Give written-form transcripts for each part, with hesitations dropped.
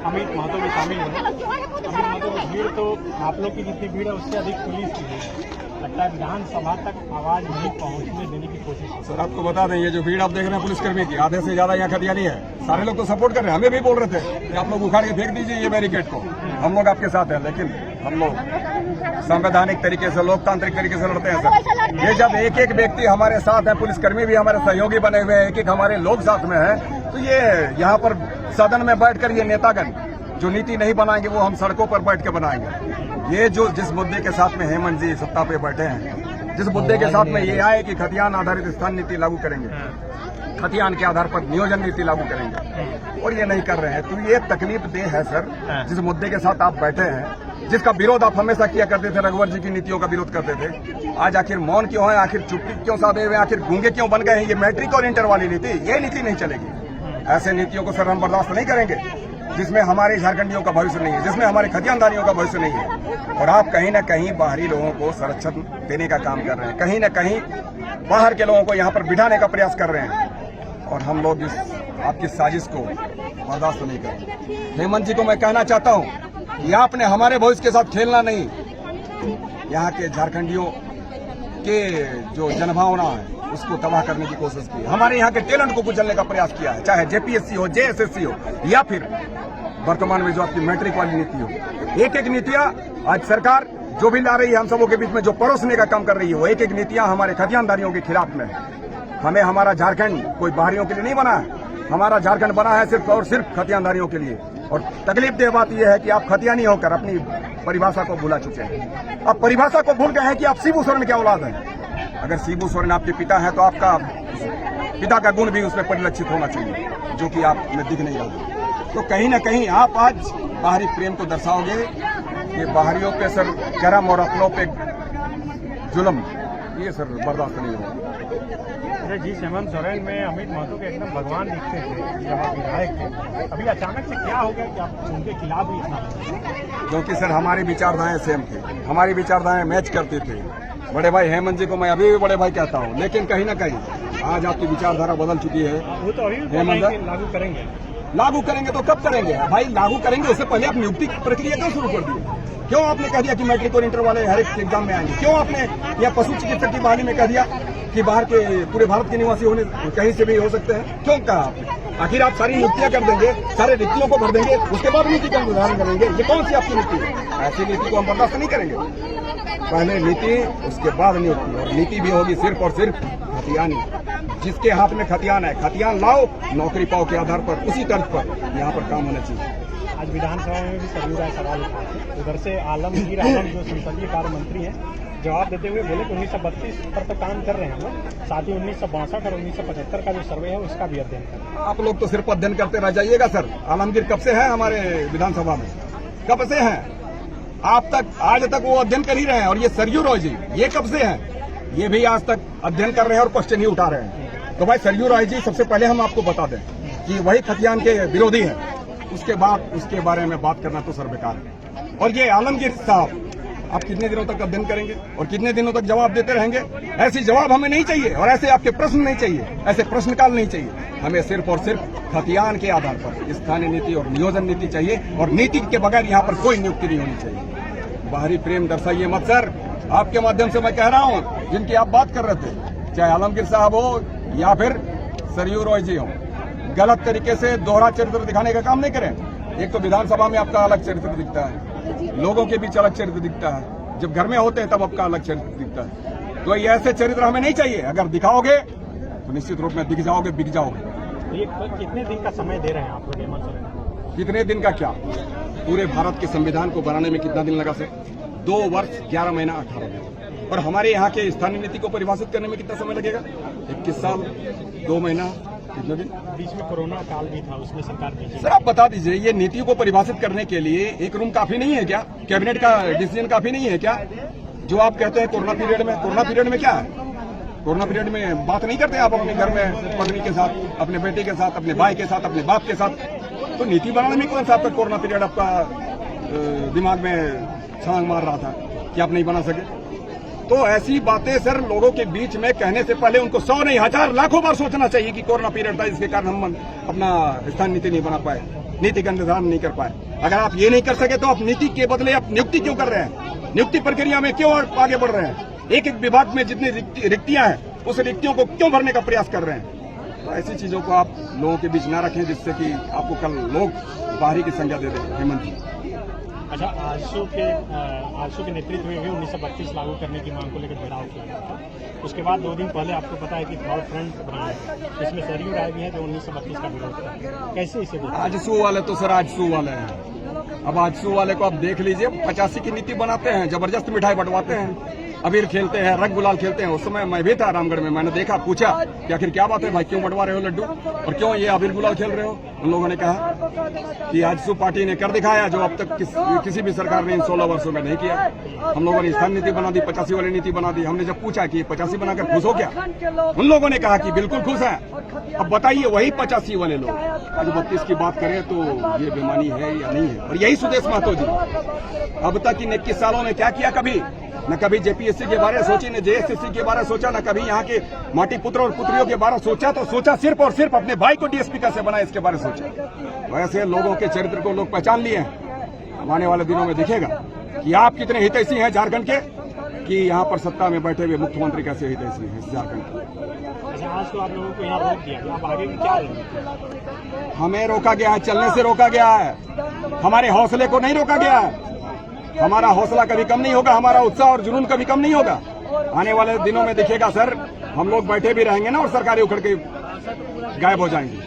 अमित महतो भी शामिल हुए। अमित महतो की भीड़ तो आप लोग की जितनी भीड़ है उससे अधिक पुलिस की है। लगता है विधानसभा तक आवाज नहीं पहुंचने देने की कोशिश है। सर आपको बता दें, ये जो भीड़ आप देख रहे हैं पुलिसकर्मी की, आधे से ज्यादा यहाँ खतियानी है। सारे लोग तो सपोर्ट कर रहे हैं, हमें भी बोल रहे थे कि आप लोग उखाड़ के फेंक दीजिए ये बैरिकेड को, हम लोग आपके साथ हैं। लेकिन हम लोग संवैधानिक तरीके से, लोकतांत्रिक तरीके से लड़ते हैं सर। ये जब एक एक व्यक्ति हमारे साथ है, पुलिसकर्मी भी हमारे सहयोगी बने हुए हैं, एक एक हमारे लोग साथ में हैं, तो ये यहाँ पर सदन में बैठकर ये नेतागण जो नीति नहीं बनाएंगे वो हम सड़कों पर बैठ के बनाएंगे। ये जो जिस मुद्दे के साथ में हेमंत जी सत्ता पे बैठे हैं, जिस मुद्दे के साथ में ये आए कि खतियान आधारित स्थान नीति लागू करेंगे, खतियान के आधार पर नियोजन नीति लागू करेंगे, और ये नहीं कर रहे हैं, तो ये तकलीफ देह है सर। जिस मुद्दे के साथ आप बैठे हैं, जिसका विरोध आप हमेशा किया करते थे, रघुवर जी की नीतियों का विरोध करते थे, आज आखिर मौन क्यों है, आखिर चुप्पी क्यों साधे हुए, आखिर गूंगे क्यों बन गए हैं? ये मैट्रिक और इंटर वाली नीति, ये नीति नहीं चलेगी। ऐसे नीतियों को सर हम बर्दाश्त नहीं करेंगे जिसमें हमारे झारखंडियों का भविष्य नहीं है, जिसमें हमारे खतियानदारियों का भविष्य नहीं है। और आप कहीं न कहीं बाहरी लोगों को संरक्षण देने का काम कर रहे हैं, कहीं न कहीं बाहर के लोगों को यहाँ पर बिठाने का प्रयास कर रहे हैं, और हम लोग इस आपकी साजिश को बर्दाश्त नहीं करेंगे। हेमंत जी को मैं कहना चाहता हूँ कि आपने हमारे भविष्य के साथ खेलना नहीं, यहाँ के झारखंडियों के जो जनभावना है उसको तबाह करने की कोशिश की है। हमारे यहाँ के टैलेंट को कुचलने का प्रयास किया है, चाहे जेपीएससी हो, जेएसएससी हो, या फिर वर्तमान में जो आपकी मैट्रिक वाली नीति हो। एक एक नीतियां आज सरकार जो भी ला रही है, हम सबों के बीच में जो परोसने का काम कर रही है, वो एक एक नीतियां हमारे खतियानदारियों के खिलाफ में है। हमें हमारा झारखंड कोई बाहरियों के लिए नहीं बना है, हमारा झारखंड बना है सिर्फ और सिर्फ खतियानदारियों के लिए। और तकलीफदेह बात यह है कि आप खतियानी होकर अपनी परिभाषा को भुला चुके हैं। अब परिभाषा को भूल गए हैं कि आप शिबू सोरेन के औलाद हैं। अगर शिबू सोरेन आपके पिता है तो आपका पिता का गुण भी उसमें परिलक्षित होना चाहिए, जो कि आप में दिख नहीं रहा। तो कहीं ना कहीं आप आज बाहरी प्रेम को दर्शाओगे, ये बाहरियों पे सर करम और अपनों पे जुल्म, ये सर बर्दाश्त नहीं होगा। अरे जी, हेमंत सोरेन में अमित महतो के एकदम भगवान दिखते थे जब आप विधायक थे, अभी अचानक से क्या हो गया कि आप उनके खिलाफ ही इतना? क्योंकि सर हमारी विचारधाराएं सेम थी, हमारी विचारधाराएं मैच करती थी। बड़े भाई हेमंत जी को मैं अभी भी बड़े भाई कहता हूं, लेकिन कहीं ना कहीं आज आपकी विचारधारा बदल चुकी है। वो तो अभी लागू करेंगे तो कब करेंगे भाई? लागू करेंगे उससे पहले आप नियुक्ति प्रक्रिया क्यों शुरू कर दी? क्यों आपने कह दिया कि मैट्रिक और इंटर वाले हर एक एग्जाम में आएंगे? क्यों आपने या पशु चिकित्सक की बहाली में कह दिया कि बाहर के पूरे भारत के निवासी होने कहीं से भी हो सकते हैं? क्यों कहा आपने? आखिर आप सारी नियुक्तियां कर देंगे, सारे रिक्तियों को भर देंगे, उसके बाद नीति का निर्धारण करेंगे? ये कौन सी आपकी नीति है? ऐसी नीति को हम बर्दाश्त नहीं करेंगे। पहले नीति, उसके बाद नियुक्ति, और नीति भी होगी सिर्फ और सिर्फ खतियानी। जिसके हाथ में खतियान है, खतियान लाओ, नौकरी पाओ के आधार पर, उसी तर्ज पर यहाँ पर काम होना चाहिए। आज विधानसभा में भी सरयू राय सवाल उठाए, उधर से आलमगीर आलम जो संसदीय कार्य मंत्री हैं, जवाब देते हुए बोले कि 1932 पर तो काम कर रहे हैं हम लोग, साथ ही 1962 और 1975 का जो सर्वे है उसका भी अध्ययन करें। आप लोग तो सिर्फ अध्ययन करते रह जाइएगा सर। आलमगीर कब से है हमारे विधानसभा में? कब से हैं? आप तक आज तक वो अध्ययन कर ही रहे हैं। और ये सरयू राय जी, ये कब से हैं? ये भी आज तक अध्ययन कर रहे हैं और क्वेश्चन ही उठा रहे हैं। तो भाई सरयू राय जी, सबसे पहले हम आपको बता दें कि वही खतियान के विरोधी हैं। उसके बाद उसके बारे में बात करना तो सर बेकार है। और ये आलमगीर साहब, आप कितने दिनों तक अध्ययन करेंगे और कितने दिनों तक जवाब देते रहेंगे? ऐसी जवाब हमें नहीं चाहिए, और ऐसे आपके प्रश्न नहीं चाहिए, ऐसे प्रश्नकाल नहीं चाहिए। हमें सिर्फ और सिर्फ खतियान के आधार पर स्थानीय नीति और नियोजन नीति चाहिए, और नीति के बगैर यहाँ पर कोई नियुक्ति नहीं होनी चाहिए। बाहरी प्रेम दर्शाइए मत सर। आपके माध्यम से मैं कह रहा हूँ, जिनकी आप बात कर रहे थे, चाहे आलमगीर साहब हो या फिर सरयू राय जी हो, गलत तरीके से दोहरा चरित्र दिखाने का काम नहीं करें। एक तो विधानसभा में आपका अलग चरित्र दिखता है, लोगों के बीच अलग चरित्र दिखता है, जब घर में होते हैं तब आपका अलग चरित्र दिखता है। तो ये ऐसे चरित्र हमें नहीं चाहिए। अगर दिखाओगे तो निश्चित रूप में दिख जाओगे, बिक जाओगे। ये कितने दिन का समय दे रहे हैं आप लोग हेमंत सोरेन? कितने दिन का क्या? पूरे भारत के संविधान को बनाने में कितना दिन लगा सर? 2 वर्ष 11 महीना 18 दिन। और हमारे यहाँ के स्थानीय नीति को परिभाषित करने में कितना समय लगेगा? 21 साल 2 महीना, कितने दिन? बीच में कोरोना काल भी था, उसमें सरकार पीछे। सर आप बता दीजिए, ये नीति को परिभाषित करने के लिए एक रूम काफी नहीं है क्या? कैबिनेट का डिसीजन काफी नहीं है क्या? जो आप कहते हैं कोरोना पीरियड में, कोरोना पीरियड में क्या है? कोरोना पीरियड में बात नहीं करते आप अपने घर में पत्नी के साथ, अपने बेटे के साथ, अपने भाई के साथ, अपने बाप के साथ? तो नीति बनाने में कौन सा आपका कोरोना पीरियड आपका दिमाग में छलांग मार रहा था कि आप नहीं बना सके? तो ऐसी बातें सर लोगों के बीच में कहने से पहले उनको 100 नहीं 1000 लाखों बार सोचना चाहिए कि कोरोना पीरियड था, इसके कारण हम अपना स्थानीय नीति नहीं बना पाए। नीति का निर्धारण नहीं कर पाए। अगर आप ये नहीं कर सके तो आप नीति के बदले आप नियुक्ति क्यों कर रहे हैं? नियुक्ति प्रक्रिया में क्यों आगे बढ़ रहे हैं? एक एक विभाग में जितनी रिक्तियां हैं उस रिक्तियों को क्यों भरने का प्रयास कर रहे हैं? तो ऐसी चीजों को आप लोगों के बीच ना रखें जिससे कि आपको कल लोग बाहरी की संज्ञा दे दें। हेमंत जी, अच्छा, आजसू के नेतृत्व में भी 1932 लागू करने की मांग को लेकर घेराव किया गया था। उसके बाद 2 दिन पहले आपको पता है कि थर्ड फ्रंट बना है, इसमें सरयू राय भी है जो 1932 का विरोध करता है। कैसे इसे देखते हैं? आजसू वाले तो सर आजसू वाले हैं। अब आजसू वाले को आप देख लीजिए, 85 की नीति बनाते हैं, जबरदस्त मिठाई बंटवाते हैं, अबीर खेलते हैं, रंग गुलाल खेलते हैं। उस समय मैं भी था रामगढ़ में, मैंने देखा, पूछा कि आखिर क्या बात है भाई, क्यों बंटवा रहे हो लड्डू और क्यों ये अबीर गुलाल खेल रहे हो? उन लोगों ने कहा कि आजसू पार्टी ने कर दिखाया जो अब तक किसी भी सरकार ने इन 16 वर्षों में नहीं किया। हम लोगों ने स्थानीय नीति बना दी, 85 वाली नीति बना दी। हमने जब पूछा कि 85 बनाकर खुश हो क्या, उन लोगों ने कहा कि बिल्कुल खुश है। अब बताइए, वही 85 वाले लोग आज 32 की बात करें तो ये बेईमानी है या नहीं है? और यही सुदेश महतो जी अब तक इन 21 सालों में क्या किया? कभी न कभी जेपीएससी के बारे में सोची, न जेएसएससी के बारे में सोचा, न कभी यहाँ के माटी पुत्र और पुत्रियों के बारे में सोचा। तो सोचा सिर्फ और सिर्फ अपने भाई को डीएसपी कैसे बनाए इसके बारे में सोचा। वैसे लोगों के चरित्र को लोग पहचान लिए हैं। आने वाले दिनों में दिखेगा कि आप कितने हितैषी हैं झारखंड के, कि यहाँ पर सत्ता में बैठे हुए मुख्यमंत्री कैसे हितैषी हैं झारखंड के। अच्छा, आज तो आप लोगों को यहाँ रोक दिया, आप आगे क्या करेंगे? हमें रोका गया है, चलने से रोका गया है, हमारे हौसले को नहीं रोका गया है। हमारा हौसला कभी कम नहीं होगा, हमारा उत्साह और जुनून कभी कम नहीं होगा। आने वाले दिनों में दिखेगा सर, हम लोग बैठे भी रहेंगे ना और सरकारें उखड़ के गायब हो जाएंगी,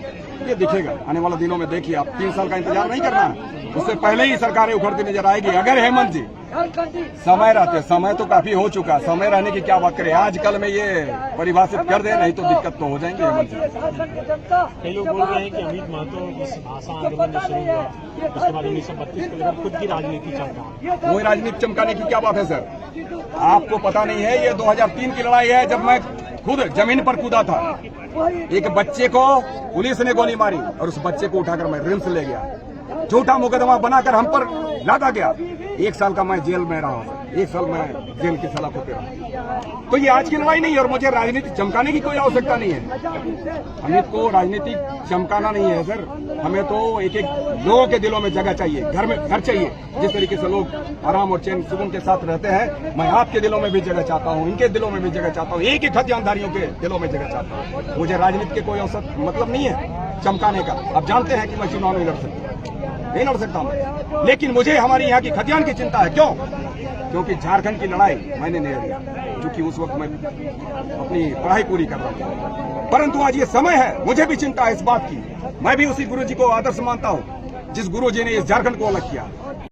ये दिखेगा आने वाले दिनों में। देखिए, आप 3 साल का इंतजार नहीं करना है, उससे पहले ही सरकारें उखड़ती नजर आएगी। अगर हेमंत जी समय रहते, समय तो काफी हो चुका, समय रहने की क्या बात करें, आजकल में ये परिभाषित कर दे, नहीं तो दिक्कत तो हो जाएंगे हेमंत जी। कई लोग बोल रहे हैं कि अमित महतो इस भाषा आंदोलन जो शुरू हुआ उसके बाद 1932 को लेकर खुद की राजनीति चमका। कोई राजनीति चमकाने की क्या बात है सर? आपको पता नहीं है, ये 2003 की लड़ाई है जब मैं खुद जमीन पर कूदा था। एक बच्चे को पुलिस ने गोली मारी और उस बच्चे को उठाकर मैं रिम्स ले गया, झूठा मुकदमा बनाकर हम पर लादा गया। 1 साल का मैं जेल में रहा, 1 साल मैं जेल की सलाखों पे रहा। तो ये आज की लड़ाई नहीं है और मुझे राजनीति चमकाने की कोई आवश्यकता नहीं है। हमें को राजनीति चमकाना नहीं है सर, हमें तो एक एक लोगों के दिलों में जगह चाहिए, घर में घर चाहिए। जिस तरीके से लोग आराम और चैन सुकून के साथ रहते हैं, मैं आपके दिलों में भी जगह चाहता हूँ, इनके दिलों में भी जगह चाहता हूँ, एक एक हथियारधारियों के दिलों में जगह चाहता हूँ। मुझे राजनीति के कोई अवसर मतलब नहीं है चमकाने का। अब जानते हैं कि मैं चुनाव नहीं लड़ सकता हूँ, लेकिन मुझे हमारी यहाँ की खतियान की चिंता है। क्यों? क्योंकि झारखंड की लड़ाई मैंने नहीं लड़ी, क्योंकि उस वक्त मैं अपनी पढ़ाई पूरी कर रहा था। परंतु आज ये समय है, मुझे भी चिंता है इस बात की। मैं भी उसी गुरुजी को आदर्श मानता हूँ जिस गुरुजी ने इस झारखंड को अलग किया।